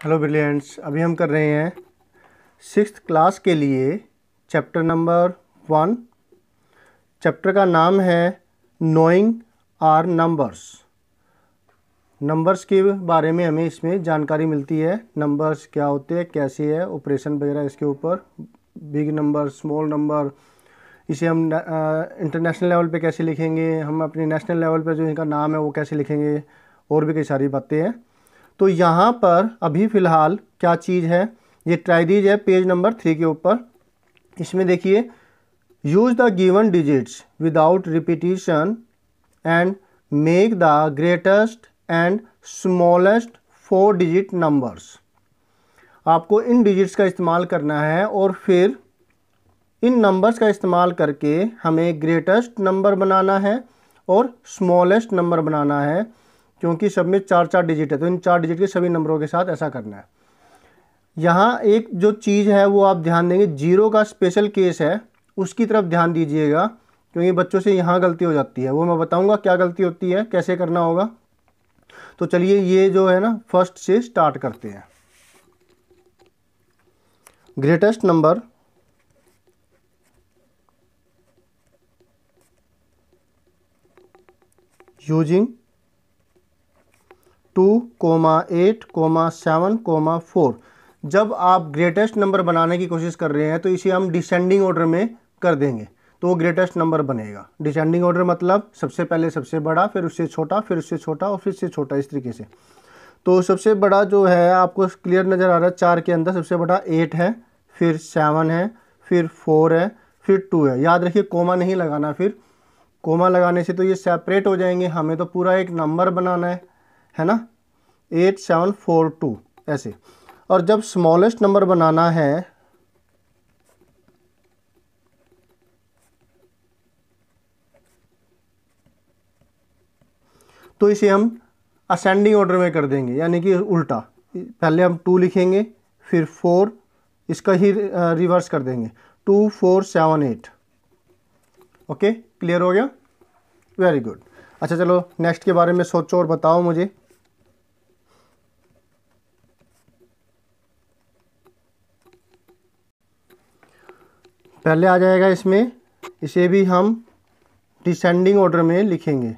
Hello brilliants, अभी हम कर रहे हैं 6th क्लास के लिए चैप्टर नंबर 1। चैप्टर का नाम है नोइंग आर नंबर्स। नंबर्स के बारे में हमें इसमें जानकारी मिलती है। नंबर्स क्या होते हैं, कैसे है, ऑपरेशन वगैरह इसके ऊपर, बिग नंबर, स्मॉल नंबर, इसे हम इंटरनेशनल लेवल पे कैसे लिखेंगे, हम अपने नेशनल लेवल पे जो इनका नाम है वो कैसे लिखेंगे, और भी कई सारी बातें हैं। तो यहाँ पर अभी फ़िलहाल क्या चीज़ है, ये ट्राई दीजिए पेज नंबर 3 के ऊपर। इसमें देखिए, use the given digits without repetition and make the greatest and smallest 4 digit numbers. आपको इन डिजिट्स का इस्तेमाल करना है और फिर इन नंबर्स का इस्तेमाल करके हमें ग्रेटेस्ट नंबर बनाना है और स्मॉलेस्ट नंबर बनाना है, क्योंकि सब में 4-4 डिजिट है, तो इन 4 डिजिट के सभी नंबरों के साथ ऐसा करना है। यहाँ एक जो चीज़ है वो आप ध्यान देंगे, जीरो का स्पेशल केस है, उसकी तरफ ध्यान दीजिएगा, क्योंकि बच्चों से यहाँ गलती हो जाती है। वो मैं बताऊँगा क्या गलती होती है, कैसे करना होगा। तो चलिए ये जो है ना, फर्स्ट से स्टार्ट करते हैं। Greatest number using 2, 8, 7, 4। जब आप ग्रेटेस्ट नंबर बनाने की कोशिश कर रहे हैं तो इसे हम डिसेंडिंग ऑर्डर में कर देंगे, तो वो ग्रेटेस्ट नंबर बनेगा। डिसेंडिंग ऑर्डर मतलब सबसे पहले सबसे बड़ा, फिर उससे छोटा, फिर उससे छोटा और फिर से छोटा, इस तरीके से। तो सबसे बड़ा जो है आपको क्लियर नज़र आ रहा है, 4 के अंदर सबसे बड़ा 8 है, फिर 7 है, फिर 4 है, फिर 2 है। याद रखिए कोमा नहीं लगाना, फिर कोमा लगाने से तो ये सेपरेट हो जाएंगे, हमें तो पूरा एक नंबर बनाना है ना, 8, 7, 4, 2 ऐसे। और जब स्मॉलेस्ट नंबर बनाना है तो इसे हम असेंडिंग ऑर्डर में कर देंगे, यानी कि उल्टा। पहले हम 2 लिखेंगे, फिर 4, इसका ही रिवर्स कर देंगे, 2, 4, 7, 8। ओके, क्लियर हो गया? Very good. अच्छा चलो नेक्स्ट के बारे में सोचो और बताओ मुझे। पहले आ जाएगा इसमें, इसे भी हम डिसेंडिंग ऑर्डर में लिखेंगे।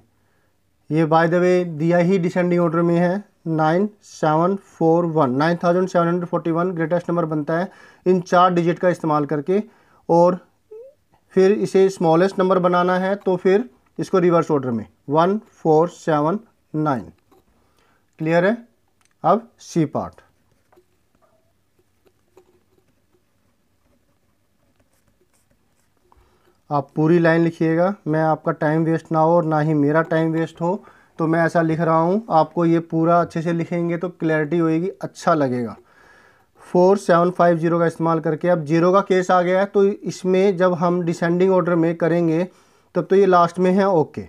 ये बाय द वे दिया ही डिसेंडिंग ऑर्डर में है, 9741, 9741 ग्रेटेस्ट नंबर बनता है इन 4 डिजिट का इस्तेमाल करके। और फिर इसे स्मॉलेस्ट नंबर बनाना है तो फिर इसको रिवर्स ऑर्डर में 1479। क्लियर है? अब सी पार्ट। आप पूरी लाइन लिखिएगा, मैं आपका टाइम वेस्ट ना हो और ना ही मेरा टाइम वेस्ट हो, तो मैं ऐसा लिख रहा हूँ। आपको ये पूरा अच्छे से लिखेंगे तो क्लैरिटी होएगी, अच्छा लगेगा। 4750 का इस्तेमाल करके, अब जीरो का केस आ गया है, तो इसमें जब हम डिसेंडिंग ऑर्डर में करेंगे तब तो ये लास्ट में है। ओके,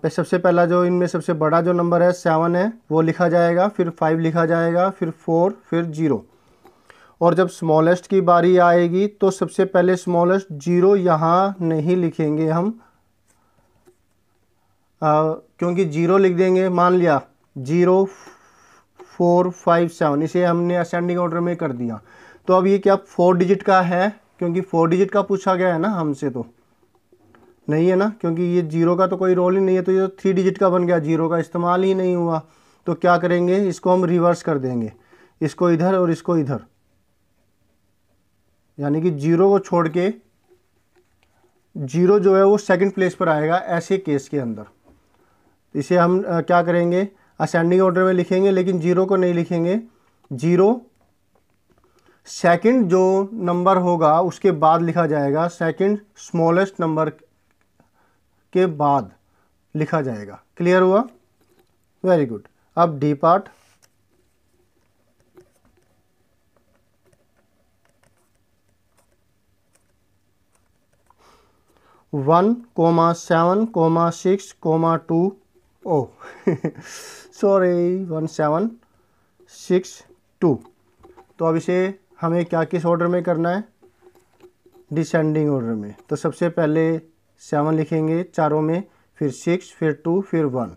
सबसे पहला जो इनमें सबसे बड़ा जो नंबर है 7 है वो लिखा जाएगा, फिर 5 लिखा जाएगा, फिर 4, फिर 0। और जब स्मॉलेस्ट की बारी आएगी तो सबसे पहले स्मॉलेस्ट 0 यहाँ नहीं लिखेंगे हम, क्योंकि 0 लिख देंगे, मान लिया 0, 4, 5, 7, इसे हमने असेंडिंग ऑर्डर में कर दिया। तो अब ये क्या 4 डिजिट का है, क्योंकि 4 डिजिट का पूछा गया है ना हमसे, तो नहीं है ना, क्योंकि ये 0 का तो कोई रोल ही नहीं है, तो ये 3 डिजिट का बन गया, 0 का इस्तेमाल ही नहीं हुआ। तो क्या करेंगे, इसको हम रिवर्स कर देंगे, इसको इधर और इसको इधर, यानी कि 0 को छोड़ के 0 जो है वो सेकंड प्लेस पर आएगा ऐसे केस के अंदर। इसे हम क्या करेंगे, असेंडिंग ऑर्डर में लिखेंगे, लेकिन 0 को नहीं लिखेंगे। 0 सेकंड जो नंबर होगा उसके बाद लिखा जाएगा, सेकंड स्मॉलेस्ट नंबर के बाद लिखा जाएगा। क्लियर हुआ? Very good. अब डी पार्ट। वन, 7, 6, 2, ओ सॉरी, 1, 7, 6, 2। तो अब इसे हमें क्या किस ऑर्डर में करना है, डिसेंडिंग ऑर्डर में। तो सबसे पहले 7 लिखेंगे चारों में, फिर 6, फिर 2, फिर 1।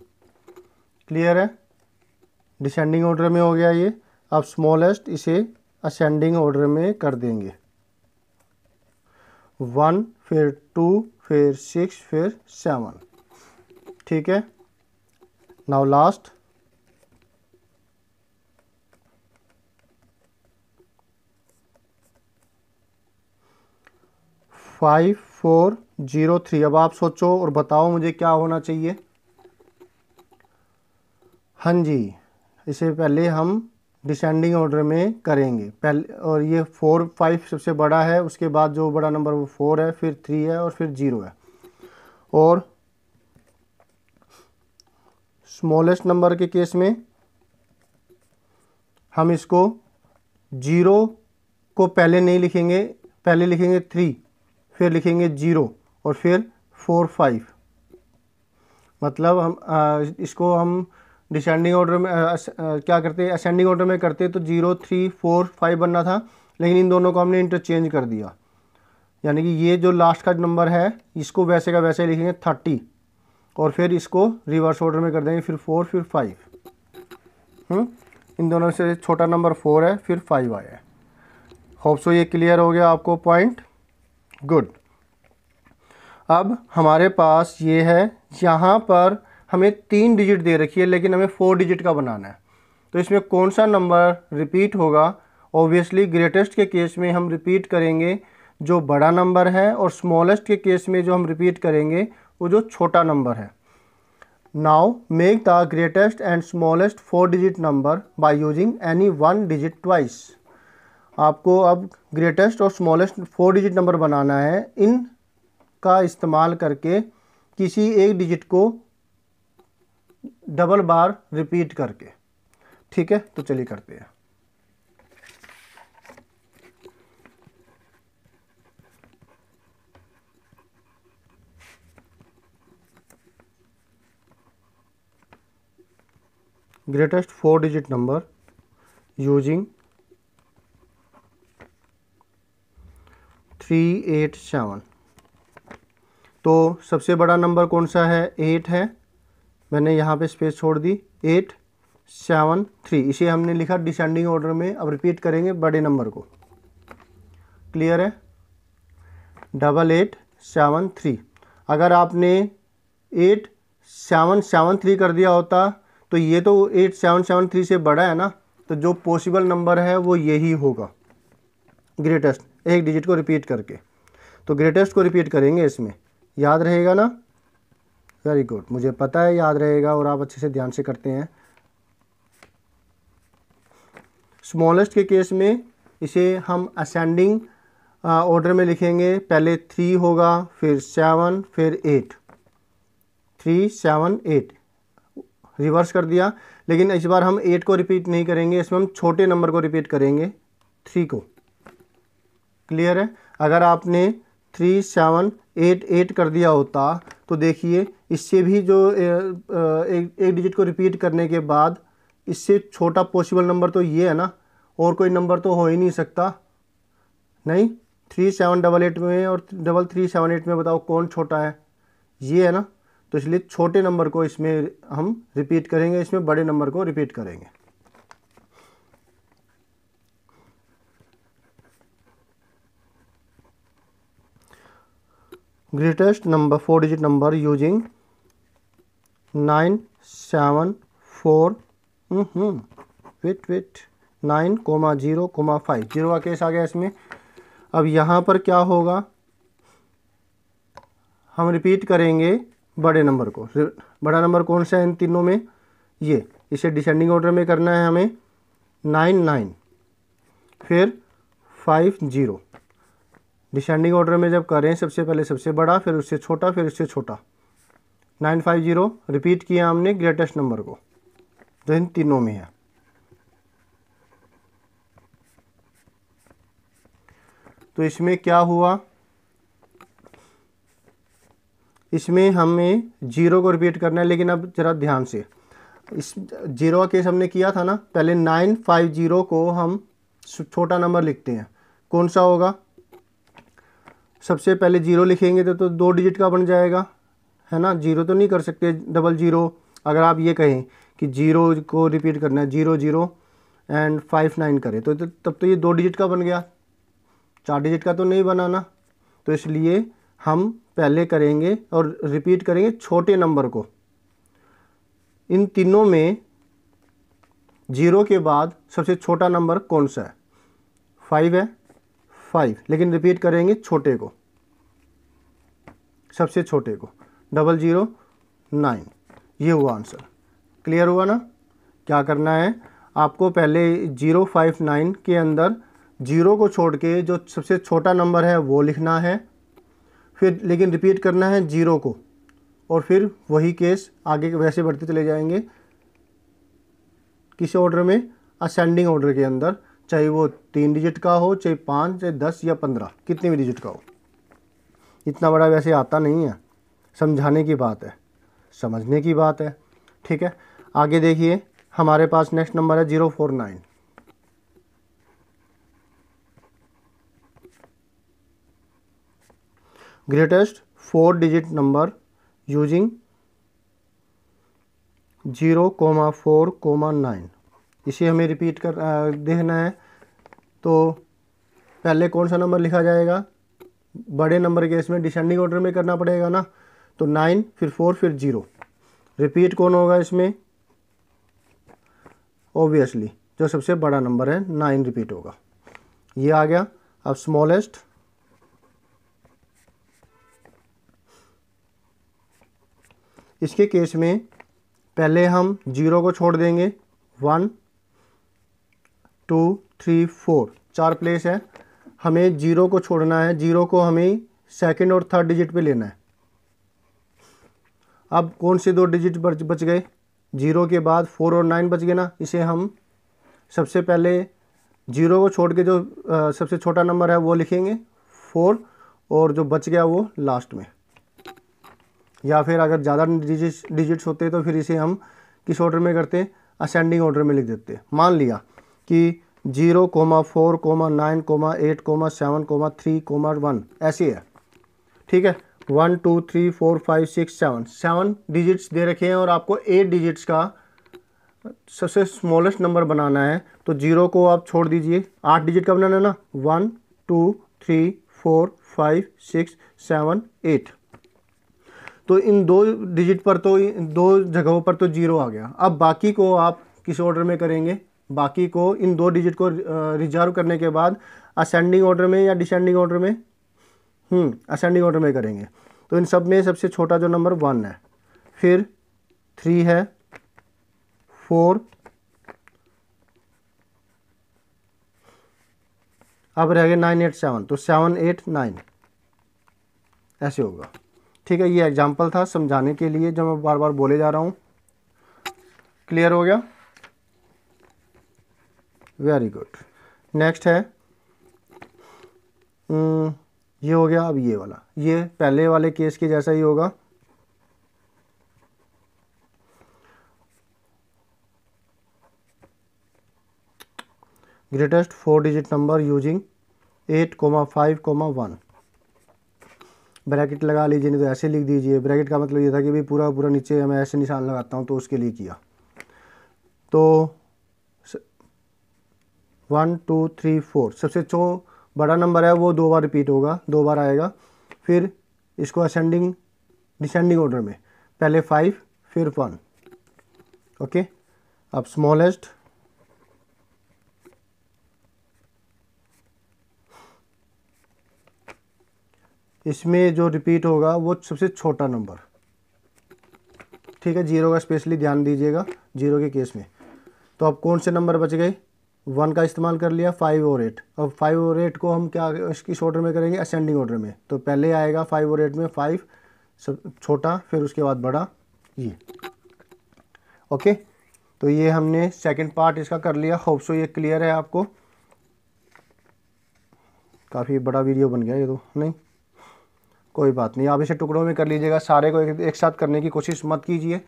क्लियर है? डिसेंडिंग ऑर्डर में हो गया ये। अब स्मॉलेस्ट इसे असेंडिंग ऑर्डर में कर देंगे, 1 फिर 2 फिर 6 फिर 7, ठीक है। Now last, 5403। अब आप सोचो और बताओ मुझे क्या होना चाहिए। हाँ जी, इसे पहले हम डिसेंडिंग ऑर्डर में करेंगे पहले, और ये 4 5 सबसे बड़ा है, उसके बाद जो बड़ा नंबर वो 4 है, फिर 3 है और फिर 0 है। और स्मॉलेस्ट नंबर के केस में हम इसको 0 को पहले नहीं लिखेंगे, पहले लिखेंगे 3, फिर लिखेंगे 0 और फिर 4 5। मतलब हम इसको हम डिसेंडिंग ऑर्डर में क्या करते हैं, असेंडिंग ऑर्डर में करते तो 0 3 4 5 बनना था, लेकिन इन दोनों को हमने इंटरचेंज कर दिया। यानी कि ये जो लास्ट का नंबर है इसको वैसे का वैसे लिखेंगे 30, और फिर इसको रिवर्स ऑर्डर में कर देंगे, फिर 4 फिर 5। इन दोनों से छोटा नंबर 4 है, फिर 5 आया है। होप सो ये क्लियर हो गया आपको पॉइंट। गुड। अब हमारे पास ये है, यहाँ पर हमें 3 डिजिट दे रखी है, लेकिन हमें 4 डिजिट का बनाना है। तो इसमें कौन सा नंबर रिपीट होगा? ऑब्वियसली ग्रेटेस्ट के केस में हम रिपीट करेंगे जो बड़ा नंबर है, और स्मॉलेस्ट के केस में जो हम रिपीट करेंगे वो जो छोटा नंबर है। Now make the greatest and smallest 4 digit number by using any 1 digit twice. आपको अब ग्रेटेस्ट और स्मॉलेस्ट 4 डिजिट नंबर बनाना है, इन का इस्तेमाल करके किसी एक डिजिट को डबल बार रिपीट करके, ठीक है। तो चलिए करते हैं। Greatest 4 digit number using 387। तो सबसे बड़ा नंबर कौन सा है? 8 है, मैंने यहाँ पे स्पेस छोड़ दी, 8 7 3। इसे हमने लिखा डिसेंडिंग ऑर्डर में। अब रिपीट करेंगे बड़े नंबर को, क्लियर है? 88 7 3। अगर आपने 8 7 7 3 कर दिया होता तो ये तो 8 7 7 3 से बड़ा है ना, तो जो पॉसिबल नंबर है वो यही होगा, ग्रेटेस्ट, एक डिजिट को रिपीट करके। तो ग्रेटेस्ट को रिपीट करेंगे, इसमें याद रहेगा ना? वेरी गुड, मुझे पता है याद रहेगा और आप अच्छे से ध्यान से करते हैं। स्मॉलेस्ट के केस में इसे हम असेंडिंग ऑर्डर में लिखेंगे, पहले 3 होगा, फिर 7 फिर 8, 3 7 8 रिवर्स कर दिया। लेकिन इस बार हम 8 को रिपीट नहीं करेंगे, इसमें हम छोटे नंबर को रिपीट करेंगे, 3 को। क्लियर है? अगर आपने 3 7 8 8 कर दिया होता तो देखिए इससे भी जो एक डिजिट को रिपीट करने के बाद इससे छोटा पॉसिबल नंबर तो ये है ना, और कोई नंबर तो हो ही नहीं सकता। नहीं, 3 7 8 8 में और 3 3 7 8 में बताओ कौन छोटा है? ये है ना। तो इसलिए छोटे नंबर को इसमें हम रिपीट करेंगे, इसमें बड़े नंबर को रिपीट करेंगे। Greatest number 4 digit number using 9 7 4 wait 9 0 5। 0 का केस आ गया इसमें। अब यहाँ पर क्या होगा, हम रिपीट करेंगे बड़े नंबर को। बड़ा नंबर कौन सा है इन तीनों में? ये। इसे डिसेंडिंग ऑर्डर में करना है हमें, 9 9 फिर 5 0। डिसेंडिंग ऑर्डर में जब करें सबसे पहले सबसे बड़ा, फिर उससे छोटा, फिर उससे छोटा। 9 5 0 रिपीट किया हमने ग्रेटेस्ट नंबर को जो इन तीनों में है। तो इसमें क्या हुआ, इसमें हमें 0 को रिपीट करना है। लेकिन अब ज़रा ध्यान से, इस 0 का केस हमने किया था ना, पहले 9 5 0 को हम छोटा नंबर लिखते हैं। कौन सा होगा? सबसे पहले 0 लिखेंगे तो 2 डिजिट का बन जाएगा, है ना। 0 तो नहीं कर सकते, 00। अगर आप ये कहें कि 0 को रिपीट करना है, 0 0 एंड 5 9 करें तो तब तो ये 2 डिजिट का बन गया, 4 डिजिट का तो नहीं बना ना। तो इसलिए हम पहले करेंगे और रिपीट करेंगे छोटे नंबर को। इन तीनों में 0 के बाद सबसे छोटा नंबर कौन सा है? 5 है, 5, लेकिन रिपीट करेंगे छोटे को, सबसे छोटे को, 009। ये हुआ आंसर। क्लियर हुआ ना? क्या करना है आपको, पहले 059 के अंदर 0 को छोड़ के जो सबसे छोटा नंबर है वो लिखना है, फिर लेकिन रिपीट करना है 0 को, और फिर वही केस आगे वैसे बढ़ते चले जाएंगे। किस ऑर्डर में? असेंडिंग ऑर्डर के अंदर, चाहे वो 3 डिजिट का हो, चाहे 5, चाहे 10 या 15, कितने भी डिजिट का हो। इतना बड़ा वैसे आता नहीं है, समझाने की बात है, समझने की बात है। ठीक है, आगे देखिए हमारे पास नेक्स्ट नंबर है 049। Greatest 4 digit number using 0,4,9। इसे हमें रिपीट कर देखना है। तो पहले कौन सा नंबर लिखा जाएगा? बड़े नंबर के इसमें डिसेंडिंग ऑर्डर में करना पड़ेगा ना। तो 9 फिर 4 फिर 0। रिपीट कौन होगा इसमें? ऑब्वियसली जो सबसे बड़ा नंबर है 9 रिपीट होगा। ये आ गया। अब स्मॉलेस्ट, इसके केस में पहले हम 0 को छोड़ देंगे। 1 2 3 4 4 प्लेस है, हमें 0 को छोड़ना है। 0 को हमें सेकंड और थर्ड डिजिट पे लेना है। अब कौन से 2 डिजिट बच गए? 0 के बाद 4 और 9 बच गए ना। इसे हम सबसे पहले 0 को छोड़ के जो सबसे छोटा नंबर है वो लिखेंगे 4, और जो बच गया वो लास्ट में। या फिर अगर ज़्यादा डिजिट्स होते तो फिर इसे हम किस ऑर्डर में करते? असेंडिंग ऑर्डर में लिख देते। मान लिया कि 0,4,9,8,7,3,1 ऐसे है। ठीक है, 1 2 3 4 5 6 7 डिजिट्स दे रखे हैं और आपको 8 डिजिट्स का सबसे स्मॉलेस्ट नंबर बनाना है। तो 0 को आप छोड़ दीजिए, 8 डिजिट का बनाना है ना। 1 2 3 4 5 6 7 8। तो इन 2 डिजिट पर तो 2 जगहों पर तो 0 आ गया। अब बाकी को आप किस ऑर्डर में करेंगे? बाकी को इन 2 डिजिट को रिजर्व करने के बाद असेंडिंग ऑर्डर में या डिसेंडिंग ऑर्डर में? असेंडिंग ऑर्डर में करेंगे। तो इन सब में सबसे छोटा जो नंबर 1 है, फिर 3 है, 4, अब रह गए 9 8 7। तो 7 8 9 ऐसे होगा। ठीक है, ये एग्जाम्पल था समझाने के लिए जो मैं बार बार बोले जा रहा हूँ। क्लियर हो गया? Very good. नेक्स्ट है ये हो गया। अब ये वाला, ये पहले वाले केस के जैसा ही होगा। Greatest 4 digit number using 8,5,1। Bracket लगा लीजिए, नहीं तो ऐसे लिख दीजिए। ब्रैकेट का मतलब ये था कि भाई पूरा पूरा नीचे मैं ऐसे निशान लगाता हूँ, तो उसके लिए किया। तो 1 2 3 4 सबसे जो बड़ा नंबर है वो 2 बार रिपीट होगा, 2 बार आएगा। फिर इसको असेंडिंग डिसेंडिंग ऑर्डर में, पहले 5 फिर 1। ओके, अब स्मॉलेस्ट, इसमें जो रिपीट होगा वो सबसे छोटा नंबर। ठीक है, 0 का स्पेशली ध्यान दीजिएगा 0 के केस में। तो अब कौन से नंबर बच गए? 1 का इस्तेमाल कर लिया, 5 और 8। अब 5 और 8 को हम क्या किस ऑर्डर में करेंगे? असेंडिंग ऑर्डर में। तो पहले आएगा 5 और 8 में 5 सब छोटा, फिर उसके बाद बड़ा, ये। ओके, तो ये हमने सेकंड पार्ट इसका कर लिया। होप सो ये क्लियर है आपको। काफ़ी बड़ा वीडियो बन गया ये तो। नहीं, कोई बात नहीं, आप इसे टुकड़ों में कर लीजिएगा। सारे को एक साथ करने की कोशिश मत कीजिए।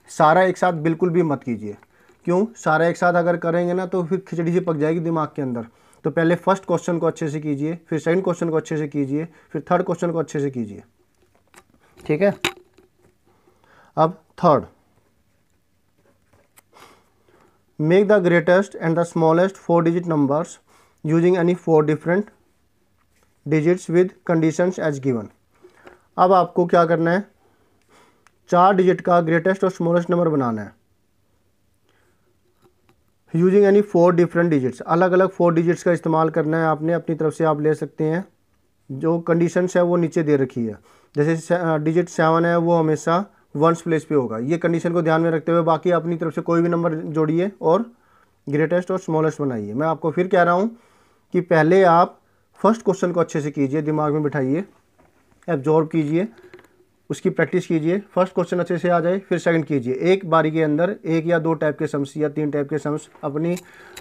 सारा एक साथ बिल्कुल भी मत कीजिए। क्यों? सारा एक साथ अगर करेंगे ना तो फिर खिचड़ी सी पक जाएगी दिमाग के अंदर। तो पहले फर्स्ट क्वेश्चन को अच्छे से कीजिए, फिर सेकंड क्वेश्चन को अच्छे से कीजिए, फिर थर्ड क्वेश्चन को अच्छे से कीजिए। ठीक है, अब third make the greatest and the smallest 4 digit numbers using any 4 different digits with conditions as given. अब आपको क्या करना है, 4 डिजिट का ग्रेटेस्ट और स्मॉलेस्ट नंबर बनाना है यूजिंग एनी 4 डिफरेंट डिजिट्स। अलग अलग 4 डिजिट्स का इस्तेमाल करना है आपने, अपनी तरफ से आप ले सकते हैं। जो कंडीशंस है वो नीचे दे रखी है। जैसे डिजिट 7 है वो हमेशा वंस प्लेस पे होगा। ये कंडीशन को ध्यान में रखते हुए बाकी अपनी तरफ से कोई भी नंबर जोड़िए और ग्रेटेस्ट और स्मॉलेस्ट बनाइए। मैं आपको फिर कह रहा हूँ कि पहले आप फर्स्ट क्वेश्चन को अच्छे से कीजिए, दिमाग में बिठाइए, एब्जॉर्ब कीजिए, उसकी प्रैक्टिस कीजिए। फर्स्ट क्वेश्चन अच्छे से आ जाए फिर सेकंड कीजिए। एक बारी के अंदर 1 या 2 टाइप के सम्स या 3 टाइप के सम्स अपनी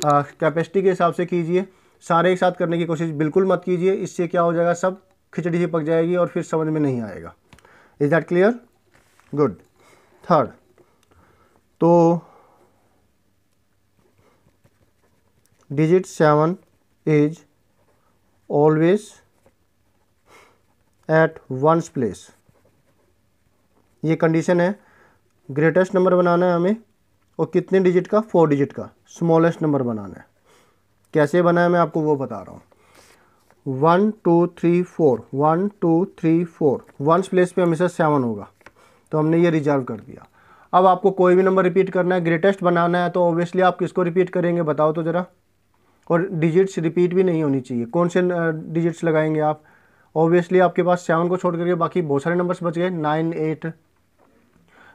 कैपेसिटी के हिसाब से कीजिए। सारे एक साथ करने की कोशिश बिल्कुल मत कीजिए, इससे क्या हो जाएगा, सब खिचड़ी से पक जाएगी और फिर समझ में नहीं आएगा। Is that clear? Good. Third, तो digit 7 is always at ones place. ये कंडीशन है। ग्रेटेस्ट नंबर बनाना है हमें और कितने डिजिट का, 4 डिजिट का स्मॉलेस्ट नंबर बनाना है। कैसे बनाया मैं आपको वो बता रहा हूँ। 1 2 3 4 1 2 3 4 वंस प्लेस पे हमेशा 7 होगा, तो हमने ये रिजर्व कर दिया। अब आपको कोई भी नंबर रिपीट करना है, ग्रेटेस्ट बनाना है, तो ऑब्वियसली आप किसको रिपीट करेंगे बताओ तो ज़रा। और डिजिट्स रिपीट भी नहीं होनी चाहिए। कौन से डिजिट्स लगाएंगे आप? ऑब्वियसली आपके पास 7 को छोड़ करके बाकी बहुत सारे नंबर्स बच गए,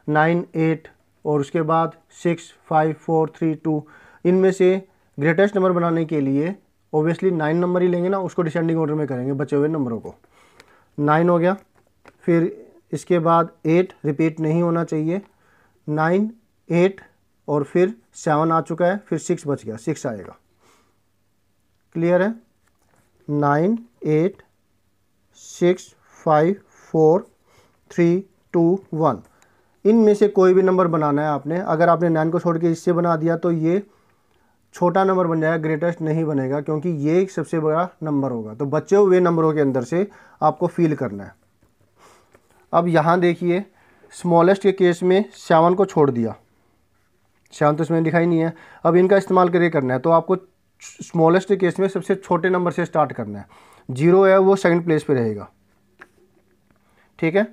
9 8 और उसके बाद 6 5 4 3 2। इनमें से ग्रेटेस्ट नंबर बनाने के लिए ऑब्वियसली 9 नंबर ही लेंगे ना, उसको डिसेंडिंग ऑर्डर में करेंगे बचे हुए नंबरों को। 9 हो गया, फिर इसके बाद 8 रिपीट नहीं होना चाहिए, 9 8 और फिर 7 आ चुका है, फिर 6 बच गया, 6 आएगा। क्लियर है? 9 8 6 5 4 3 2 1। इनमें से कोई भी नंबर बनाना है आपने। अगर आपने 9 को छोड़ के इससे बना दिया तो ये छोटा नंबर बन जाएगा, ग्रेटेस्ट नहीं बनेगा, क्योंकि ये एक सबसे बड़ा नंबर होगा। तो बचे हुए नंबरों के अंदर से आपको फील करना है। अब यहाँ देखिए, स्मॉलेस्ट के केस में 7 को छोड़ दिया, 7 तो इसमें दिखाई नहीं है। अब इनका इस्तेमाल करके करना है, तो आपको स्मॉलेस्ट के केस में सबसे छोटे नंबर से स्टार्ट करना है। 0 है वो सेकंड प्लेस पे रहेगा, ठीक है।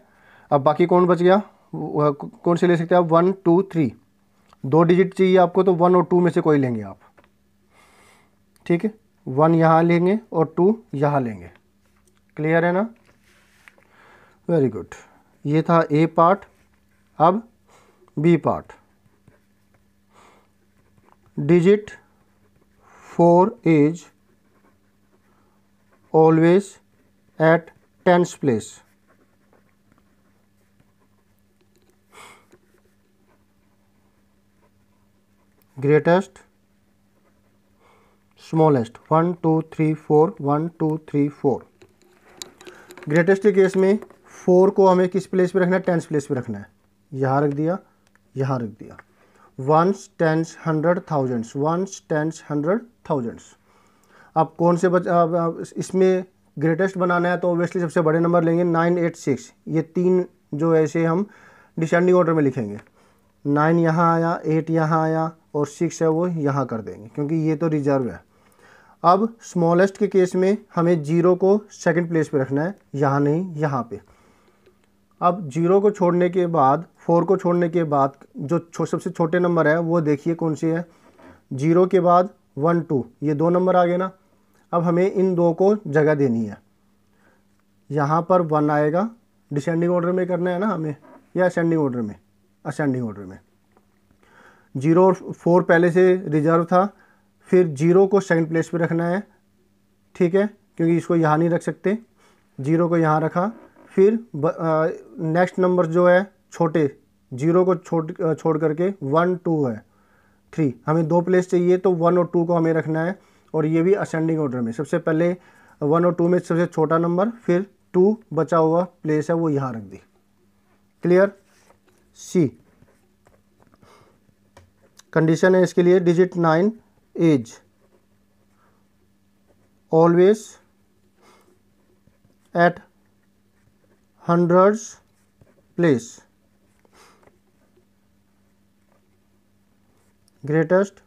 अब बाकी कौन बच गया, कौन से ले सकते हैं आप? 1 2 3, 2 डिजिट चाहिए आपको, तो 1 और 2 में से कोई लेंगे आप, ठीक है। 1 यहाँ लेंगे और 2 यहाँ लेंगे। क्लियर है ना? Very good. ये था ए पार्ट। अब B part. Digit 4 is always at 10th place. Greatest smallest 1 2 3 4 1 2 3 4। Greatest के केस में 4 को हमें किस प्लेस पे रखना है? 10th प्लेस पे रखना है। यहाँ रख दिया, यहाँ रख दिया। 1s 10s 100 thousands, 1s 10s 100 thousands। अब कौन से इसमें ग्रेटेस्ट बनाना है तो ऑब्वियसली सबसे बड़े नंबर लेंगे, 9 8 6। ये 3 जो ऐसे हम डिसेंडिंग ऑर्डर में लिखेंगे। 9 यहाँ आया, 8 यहाँ आया और 6 है वो यहाँ कर देंगे, क्योंकि ये तो रिजर्व है। अब स्मॉलेस्ट के केस में हमें 0 को सेकंड प्लेस पे रखना है, यहाँ नहीं, यहाँ पे। अब 0 को छोड़ने के बाद, 4 को छोड़ने के बाद जो सबसे छोटे नंबर है वो देखिए कौन से है। 0 के बाद 1 2, ये 2 नंबर आ गए ना। अब हमें इन 2 को जगह देनी है। यहाँ पर 1 आएगा, डिसेंडिंग ऑर्डर में करना है ना हमें, या असेंडिंग ऑर्डर में? असेंडिंग ऑर्डर में। 0 और 4 पहले से रिजर्व था, फिर 0 को सेकंड प्लेस पे रखना है, ठीक है, क्योंकि इसको यहाँ नहीं रख सकते। 0 को यहाँ रखा, फिर नेक्स्ट नंबर जो है छोटे 0 को छोड़ करके 1 2 है, 3। हमें 2 प्लेस चाहिए, तो 1 और 2 को हमें रखना है, और ये भी असेंडिंग ऑर्डर में। सबसे पहले 1 और 2 में सबसे छोटा नंबर, फिर 2 बचा हुआ प्लेस है वो यहाँ रख दी। क्लियर? सी कंडीशन है इसके लिए। Digit 9 is always eight 100th place. Greatest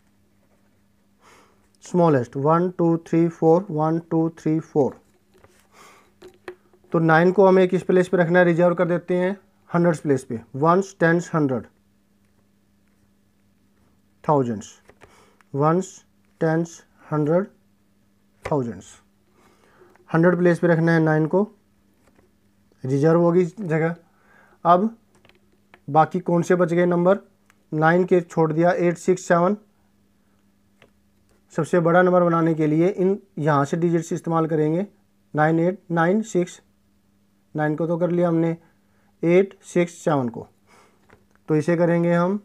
smallest 1 2 3 4 1 2 3 4। तो 9 को हमें किस प्लेस पे रखना है, रिजर्व कर देते हैं हंड्रेड्स प्लेस पे। Ones, tens, hundred, thousands, ones, tens, hundred, thousands. 100 place पे रखना है 9 को, रिजर्व होगी जगह। अब बाकी कौन से बच गए नंबर, 9 के छोड़ दिया 8 6 7। सबसे बड़ा नंबर बनाने के लिए इन यहाँ से डिजिट्स इस्तेमाल करेंगे। 9 8 9 6, 9 को तो कर लिया हमने, 8 6 7 को। तो इसे करेंगे हम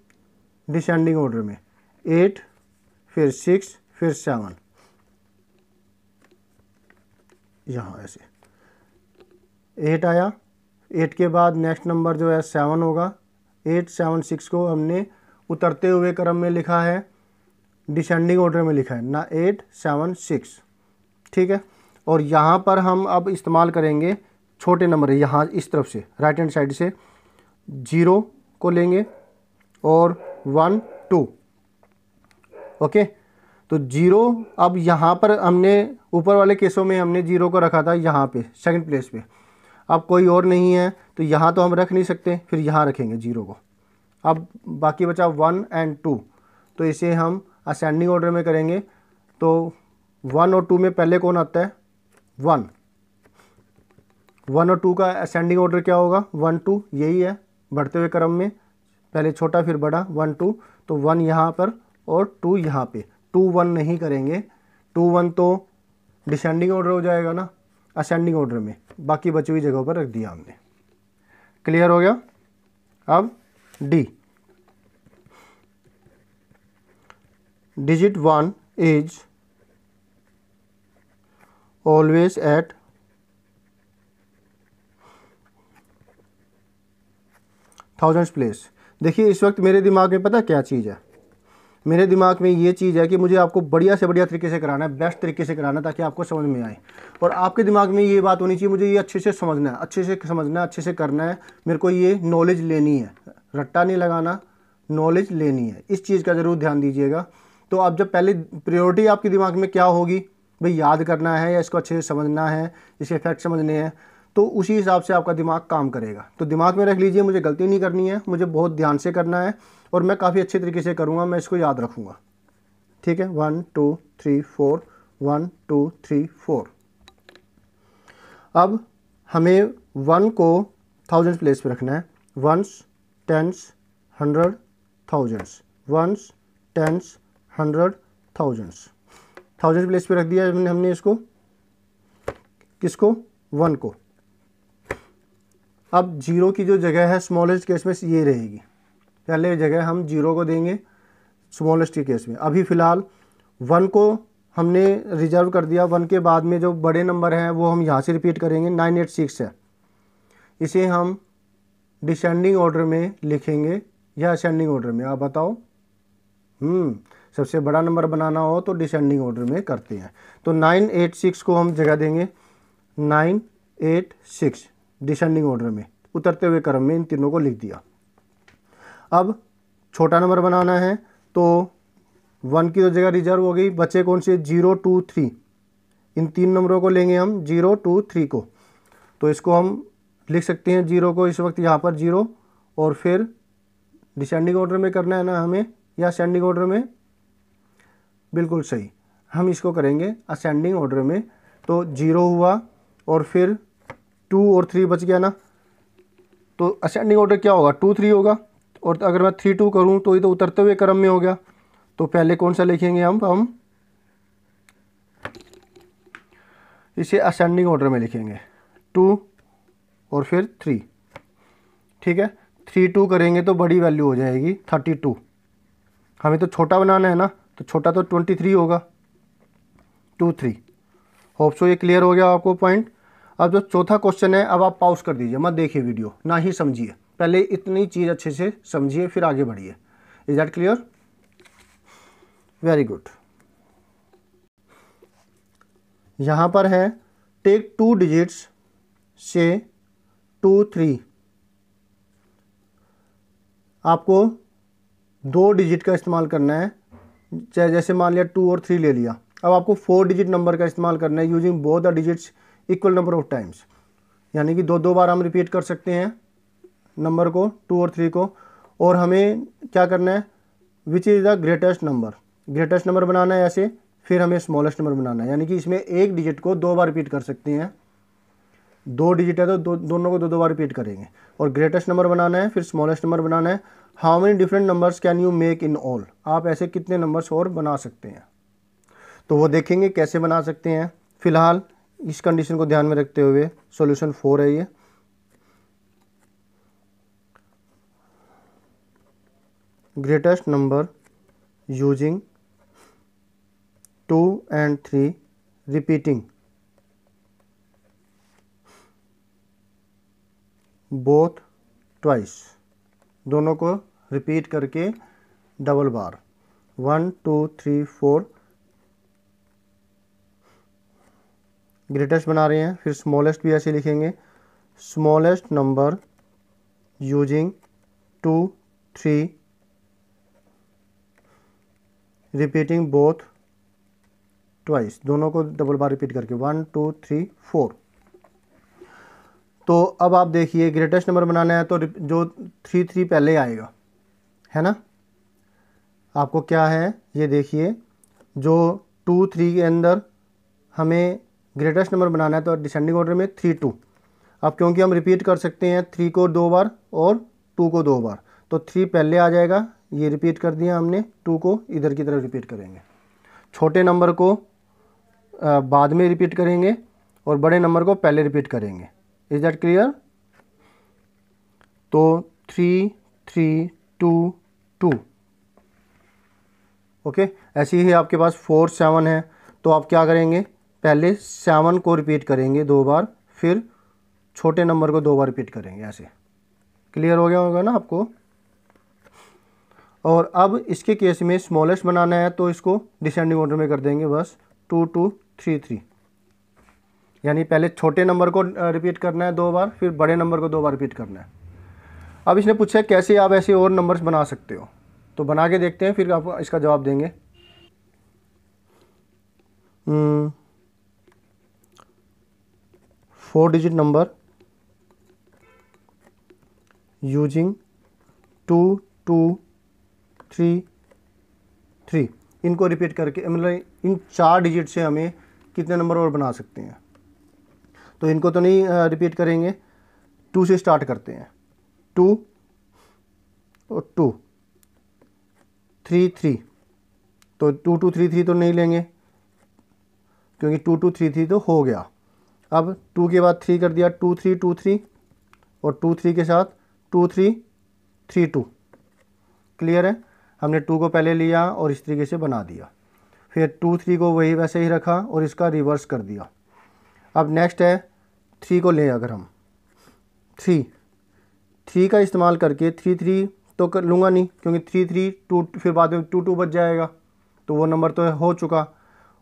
डिसेंडिंग ऑर्डर में, 8 फिर 6 फिर 7, यहाँ ऐसे 8 आया। 8 के बाद नेक्स्ट नंबर जो है 7 होगा। 8 7 6 को हमने उतरते हुए क्रम में लिखा है, डिसेंडिंग ऑर्डर में लिखा है ना, 8 7 6, ठीक है। और यहाँ पर हम अब इस्तेमाल करेंगे छोटे नंबर, यहाँ इस तरफ से राइट हैंड साइड से 0 को लेंगे और 1 2, ओके। तो 0 अब यहाँ पर हमने ऊपर वाले केसों में हमने 0 को रखा था यहाँ पे सेकंड प्लेस पे। अब कोई और नहीं है तो यहाँ तो हम रख नहीं सकते, फिर यहाँ रखेंगे 0 को। अब बाकी बचा 1 एंड 2, तो इसे हम असेंडिंग ऑर्डर में करेंगे। तो 1 और 2 में पहले कौन आता है, 1। 1 और 2 का असेंडिंग ऑर्डर क्या होगा, 1 2, यही है बढ़ते हुए क्रम में, पहले छोटा फिर बड़ा, 1 2। तो 1 यहाँ पर और 2 यहाँ पे, 2 1 नहीं करेंगे, 2 1 तो डिसेंडिंग ऑर्डर हो जाएगा ना, असेंडिंग ऑर्डर में बाकी बची हुई जगहों पर रख दिया हमने। क्लियर हो गया। अब D, digit 1 is always eight thousands place. देखिए इस वक्त मेरे दिमाग में पता क्या चीज़ है, मेरे दिमाग में ये चीज़ है कि मुझे आपको बढ़िया से बढ़िया तरीके से कराना है, बेस्ट तरीके से कराना है, ताकि आपको समझ में आए। और आपके दिमाग में ये बात होनी चाहिए, मुझे ये अच्छे से समझना है, अच्छे से समझना है, अच्छे से करना है, मेरे को ये नॉलेज लेनी है, रट्टा नहीं लगाना, नॉलेज लेनी है। इस चीज़ का ज़रूर ध्यान दीजिएगा। तो अब जब पहले प्रायोरिटी आपके दिमाग में क्या होगी, भाई याद करना है या इसको अच्छे से समझना है, इसके फैक्ट समझने हैं, तो उसी हिसाब से आपका दिमाग काम करेगा। तो दिमाग में रख लीजिए, मुझे गलती नहीं करनी है, मुझे बहुत ध्यान से करना है और मैं काफ़ी अच्छे तरीके से करूँगा, मैं इसको याद रखूँगा, ठीक है। 1 2 3 4, 1 2 3 4। अब हमें 1 को थाउजेंड्स प्लेस पे रखना है, ones, tens, hundred, thousands, ones, tens, hundred, thousands. Thousands place पे रख दिया हमने इसको, किसको, 1 को। अब 0 की जो जगह है स्मॉलेस्ट केस में ये रहेगी, पहले जगह हम 0 को देंगे स्मॉलेस्ट के केस में। अभी फ़िलहाल 1 को हमने रिजर्व कर दिया, 1 के बाद में जो बड़े नंबर हैं वो हम यहाँ से रिपीट करेंगे, 9 8 6 है। इसे हम डिसेंडिंग ऑर्डर में लिखेंगे या असेंडिंग ऑर्डर में, आप बताओ। सबसे बड़ा नंबर बनाना हो तो डिसेंडिंग ऑर्डर में करते हैं। तो 9 8 6 को हम जगह देंगे 9 8 6 डिसेंडिंग ऑर्डर में, उतरते हुए क्रम में इन तीनों को लिख दिया। अब छोटा नंबर बनाना है तो 1 की तो जगह रिजर्व हो गई, बचे कौन से, 0 2 3। इन 3 नंबरों को लेंगे हम 0 2 3 को। तो इसको हम लिख सकते हैं 0 को इस वक्त यहाँ पर 0, और फिर डिसेंडिंग ऑर्डर में करना है ना हमें या असेंडिंग ऑर्डर में, बिल्कुल सही, हम इसको करेंगे असेंडिंग ऑर्डर में। तो 0 हुआ और फिर 2 और 3 बच गया ना, तो असेंडिंग ऑर्डर क्या होगा, 2 3 होगा। और अगर मैं 3 2 करूँ तो ये तो उतरते हुए क्रम में हो गया। तो पहले कौन सा लिखेंगे हम इसे असेंडिंग ऑर्डर में लिखेंगे, 2 और फिर 3, ठीक है। 3 2 करेंगे तो बड़ी वैल्यू हो जाएगी 32। हमें तो छोटा बनाना है ना, तो छोटा तो 23 होगा, 2 3। होप सो ये क्लियर हो गया आपको पॉइंट। अब जो चौथा क्वेश्चन है, अब आप पॉज कर दीजिए, मत देखिए वीडियो, ना ही समझिए, पहले इतनी चीज़ अच्छे से समझिए फिर आगे बढ़िए। Is that clear? Very good. यहाँ पर है टेक 2 डिजिट्स से 2 3। आपको 2 डिजिट का इस्तेमाल करना है, चाहे जैसे मान लिया 2 और 3 ले लिया, अब आपको 4 डिजिट नंबर का इस्तेमाल करना है using both the digits equal number of times, यानी कि दो बार हम रिपीट कर सकते हैं नंबर को, 2 और 3 को। और हमें क्या करना है, which is the greatest number बनाना है ऐसे, फिर हमें स्मॉलेस्ट नंबर बनाना है, यानी कि इसमें एक डिजिट को 2 बार रिपीट कर सकते हैं। 2 डिजिट है तो दोनों को 2 बार रिपीट करेंगे। और ग्रेटेस्ट नंबर बनाना है, फिर स्मॉलेस्ट नंबर बनाना है। How many different numbers can you make in all, आप ऐसे कितने नंबर्स और बना सकते हैं, तो वो देखेंगे कैसे बना सकते हैं। फिलहाल इस कंडीशन को ध्यान में रखते हुए सॉल्यूशन 4 है ये। Greatest number using 2 and 3 repeating both twice, दोनों को रिपीट करके डबल बार, 1 2 3 4 ग्रेटेस्ट बना रहे हैं। फिर स्मॉलेस्ट भी ऐसे लिखेंगे, smallest number using 2 3 repeating both twice, दोनों को डबल बार रिपीट करके 1 2 3 4। तो अब आप देखिए ग्रेटेस्ट नंबर बनाना है तो जो 3 पहले आएगा, है ना। आपको क्या है ये देखिए, जो 2 3 के अंदर हमें ग्रेटेस्ट नंबर बनाना है तो डिसेंडिंग ऑर्डर में 3 2। अब क्योंकि हम रिपीट कर सकते हैं 3 को 2 बार और 2 को 2 बार, तो 3 पहले आ जाएगा, ये रिपीट कर दिया हमने, 2 को इधर की तरफ रिपीट करेंगे। छोटे नंबर को बाद में रिपीट करेंगे और बड़े नंबर को पहले रिपीट करेंगे। Is that clear. तो 3 3 2 2, ओके। ऐसे ही आपके पास 4 7 है, तो आप क्या करेंगे, पहले 7 को रिपीट करेंगे 2 बार, फिर छोटे नंबर को 2 बार रिपीट करेंगे। ऐसे क्लियर हो गया होगा ना आपको। और अब इसके केस में स्मॉलेस्ट बनाना है तो इसको डिसेंडिंग ऑर्डर में कर देंगे, बस 2 2 3 3, यानी पहले छोटे नंबर को रिपीट करना है 2 बार, फिर बड़े नंबर को 2 बार रिपीट करना है। अब इसने पूछा है कैसे आप ऐसे और नंबर्स बना सकते हो, तो बना के देखते हैं, फिर आप इसका जवाब देंगे। 4 डिजिट नंबर यूजिंग 2 2 3 3, इनको रिपीट करके मतलब इन 4 डिजिट से हमें कितने नंबर और बना सकते हैं। तो इनको तो नहीं रिपीट करेंगे, 2 से स्टार्ट करते हैं, 2 और 2 3 3, तो 2 2 3 3 तो नहीं लेंगे क्योंकि 2 2 3 3 तो हो गया। अब 2 के बाद 3 कर दिया, 2 3 2 3, और 2 3 के साथ 2 3 3 2। क्लियर है, हमने 2 को पहले लिया और इस तरीके से बना दिया, फिर 2 3 को वही वैसे ही रखा और इसका रिवर्स कर दिया। अब नेक्स्ट है 3 को लें, अगर हम 3 का इस्तेमाल करके 3 3 तो कर लूँगा नहीं क्योंकि 3 3 2, फिर बाद में 2 2 बच जाएगा, तो वो नंबर तो हो चुका।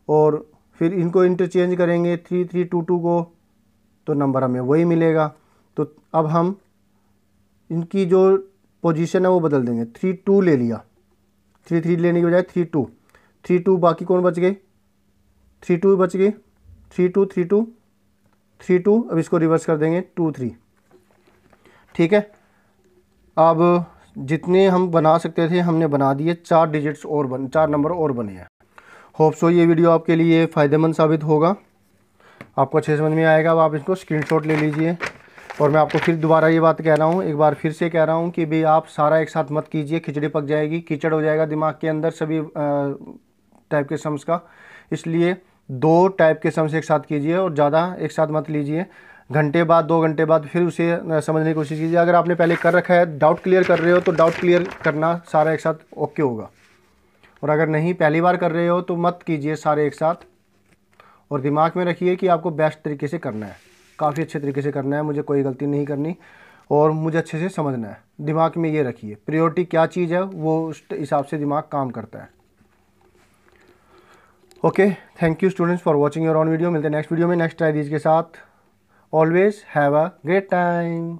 और फिर इनको इंटरचेंज करेंगे 3 3 2 2 को, तो नंबर हमें वही मिलेगा। तो अब हम इनकी जो पोजीशन है वो बदल देंगे, 3 2 ले लिया, 3 3 लेने की बजाय 3 2, बाकी कौन बच गए, 3 2 बच गए, 3 2 3 2 3 2। अब इसको रिवर्स कर देंगे 2 3, ठीक है। अब जितने हम बना सकते थे हमने बना दिए, 4 डिजिट्स और 4 नंबर और बने हैं। होप सो ये वीडियो आपके लिए फ़ायदेमंद साबित होगा, आपको अच्छे समझ में आएगा। अब आप इसको स्क्रीनशॉट ले लीजिए। और मैं आपको फिर दोबारा ये बात कह रहा हूँ, एक बार फिर से कह रहा हूँ कि भाई आप सारा एक साथ मत कीजिए, खिचड़ी पक जाएगी, कीचड़ हो जाएगा दिमाग के अंदर सभी टाइप के सम्स का। इसलिए 2 टाइप के सम्स एक साथ कीजिए और ज़्यादा एक साथ मत लीजिए। घंटे बाद 2 घंटे बाद फिर उसे समझने की कोशिश कीजिए। अगर आपने पहले कर रखा है, डाउट क्लियर कर रहे हो, तो डाउट क्लियर करना सारा एक साथ ओके होगा। और अगर नहीं, पहली बार कर रहे हो, तो मत कीजिए सारे एक साथ। और दिमाग में रखिए कि आपको बेस्ट तरीके से करना है, काफ़ी अच्छे तरीके से करना है, मुझे कोई गलती नहीं करनी और मुझे अच्छे से समझना है। दिमाग में ये रखिए, प्रायोरिटी क्या चीज़ है वो उस हिसाब से दिमाग काम करता है। Okay, thank you students for watching your on video. मिलते हैं नेक्स्ट वीडियो में नेक्स्ट आइडियाज़ के साथ। Always have a great time.